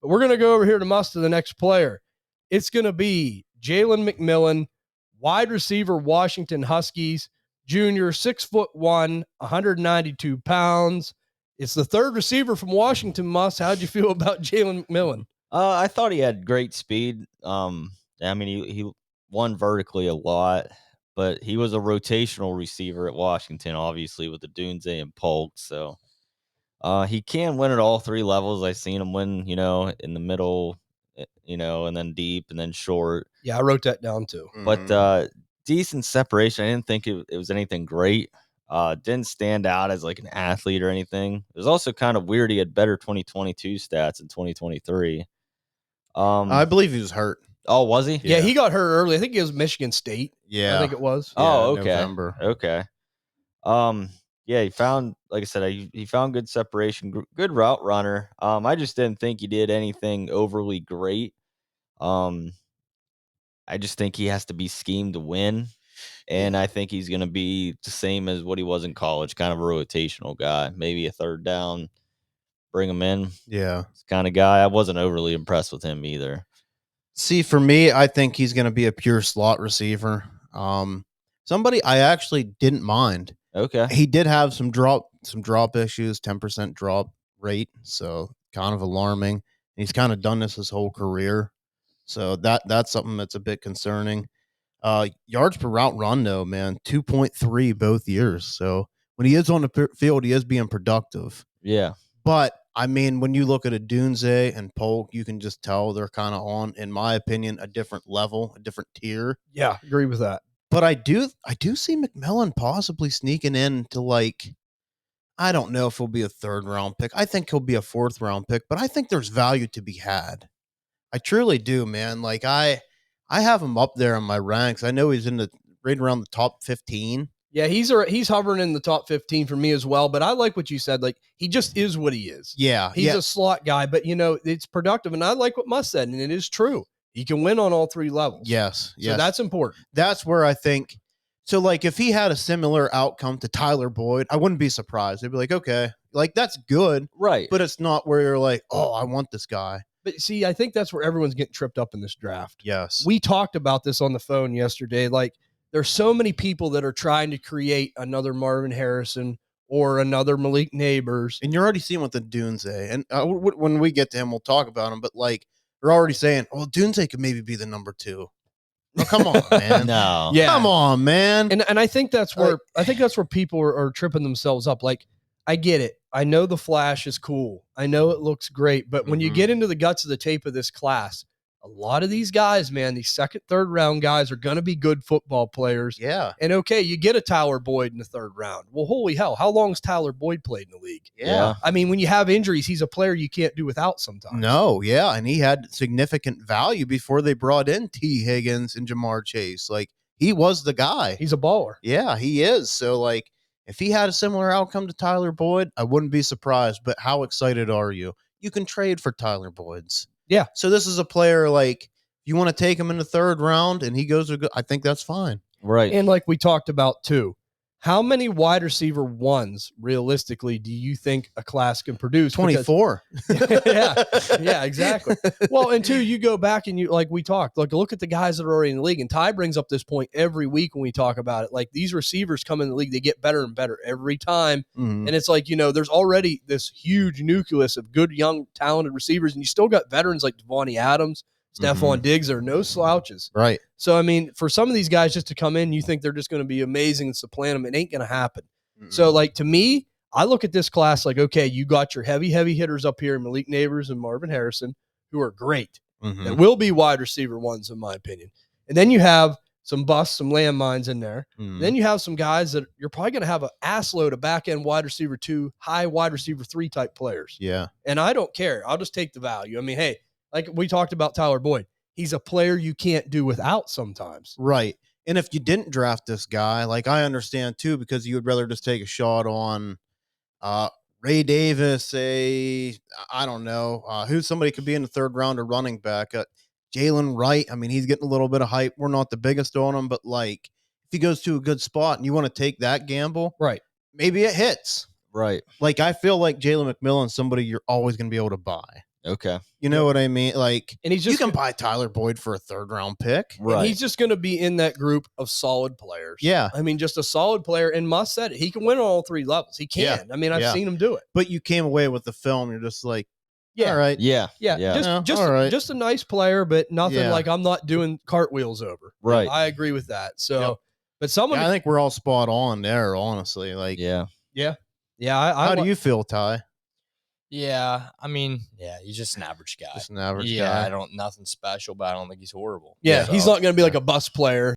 But we're going to go over here to the next player. It's going to be Jalen Mcmillan, wide receiver, Washington Huskies, junior, 6'1", 192 pounds. It's the third receiver from Washington, How'd you feel about Jalen McMillan? I thought he had great speed. He won vertically a lot, but he was a rotational receiver at Washington, obviously, with the Dunze and Polk. So he can win at all three levels. I've seen him win, in the middle, and then deep and then short. Yeah, I wrote that down too. But decent separation. I didn't think it was anything great. Didn't stand out as like an athlete or anything. It was also kind of weird. He had better 2022 stats in 2023. I believe he was hurt. Oh, was he? Yeah, he got hurt early. I think it was Michigan State. Yeah, I think it was. Oh, okay. November. Okay. Yeah, he found, like I said, he found good separation, good route runner. I just didn't think he did anything overly great. I just think he has to be schemed to win. And I think he's going to be the same as what he was in college, kind of a rotational guy, maybe a third down, bring him in. Yeah. It's kind of guy. I wasn't overly impressed with him either. See, for me, I think he's going to be a pure slot receiver. Somebody I actually didn't mind. Okay. He did have some drop issues, 10% drop rate, so kind of alarming. He's kind of done this his whole career. So that's something that's a bit concerning. Yards per route run, though, man, 2.3 both years. So when he is on the field, he is being productive. Yeah. But, I mean, when you look at a Dunze and Polk, you can just tell they're kind of on, in my opinion, a different level, a different tier. Yeah, agree with that. But I do see McMillan possibly sneaking into, like, I don't know if he'll be a third-round pick. I think he'll be a fourth-round pick, but I think there's value to be had. I truly do, man. Like, I have him up there in my ranks. I know he's right around the top 15. Yeah, he's hovering in the top 15 for me as well. But I like what you said. Like, he just is what he is. Yeah, he's a slot guy, but it's productive. And I like what Musk said, and it is true. He can win on all three levels. Yes. So that's important. That's where I think. So, like, if he had a similar outcome to Tyler Boyd, I wouldn't be surprised. They'd be like, okay, like, that's good. Right. But it's not where you're like, oh, I want this guy. But see, I think that's where everyone's getting tripped up in this draft. Yes. We talked about this on the phone yesterday. Like, there's so many people that are trying to create another Marvin Harrison or another Malik Neighbors. And you're already seeing what the Dunze, and when we get to him, we'll talk about him. But, like, they're already saying, oh, Dunze could maybe be the number 2. Oh, come on, man. No. Yeah. Come on, man. And I think that's where people are tripping themselves up. Like, I get it. I know the flash is cool. I know it looks great. But when you get into the guts of the tape of this class, a lot of these guys, man, these second, third round guys are going to be good football players. Yeah. And okay, you get a Tyler Boyd in the third round. Well, holy hell, how long has Tyler Boyd played in the league? Yeah. I mean, when you have injuries, he's a player you can't do without sometimes. No, yeah. And he had significant value before they brought in T. Higgins and Jamar Chase. Like, he was the guy. He's a baller. Yeah, he is. So, like, if he had a similar outcome to Tyler Boyd, I wouldn't be surprised. But how excited are you? You can trade for Tyler Boyd's. Yeah. So this is a player, like, you want to take him in the third round and he goes, I think that's fine. Right. And like we talked about too, how many wide receiver ones realistically do you think a class can produce? 24. Yeah, exactly. Well, and two, you go back and you, like we talked, look at the guys that are already in the league. And Ty brings up this point every week when we talk about it. Like, these receivers come in the league, they get better and better every time. Mm-hmm. And it's like, there's already this huge nucleus of good, young, talented receivers. And you still got veterans like Devontae Adams, Stephon Diggs, are no slouches. Right. So, I mean, for some of these guys just to come in, you think they're just going to be amazing and supplant them. It ain't going to happen. So, like, to me, I look at this class like, okay, you got your heavy hitters up here, Malik Neighbors and Marvin Harrison, who are great. That will be wide receiver ones, in my opinion. And then you have some busts, some landmines in there. Then you have some guys that you're probably going to have an ass load of back-end wide receiver 2, high wide receiver 3 type players. Yeah. And I don't care. I'll just take the value. I mean, hey, like we talked about Tyler Boyd, he's a player you can't do without sometimes. Right. And if you didn't draft this guy, like, I understand too, because you would rather just take a shot on Ray Davis, I don't know, who somebody could be in the third round or running back. Jalen Wright, I mean, he's getting a little bit of hype. We're not the biggest on him, but, like, if he goes to a good spot and you want to take that gamble, right? Maybe it hits. Right. Like, I feel like Jalen McMillan is somebody you're always going to be able to buy. Okay. You know what I mean? Like, And he's you just can buy Tyler Boyd for a 3rd-round pick. and Right. he's just going to be in that group of solid players. Yeah. I mean, just a solid player. And Musk said it. He can win on all 3 levels. He can. Yeah. I mean, I've Yeah. seen him do it. But you came away with the film. You're just like, all right. Yeah. Yeah. Yeah. Just all right. just a nice player, but nothing Yeah. like I'm not doing cartwheels over. Right. I agree with that. So, Yep. but someone, Yeah, I think we're all spot on there, honestly. Like, Yeah. yeah. how do you feel, Ty? Yeah, I mean, he's just an average guy. Just an average yeah, guy. nothing special, but I don't think he's horrible. Yeah. So, He's not going to be like a bus player.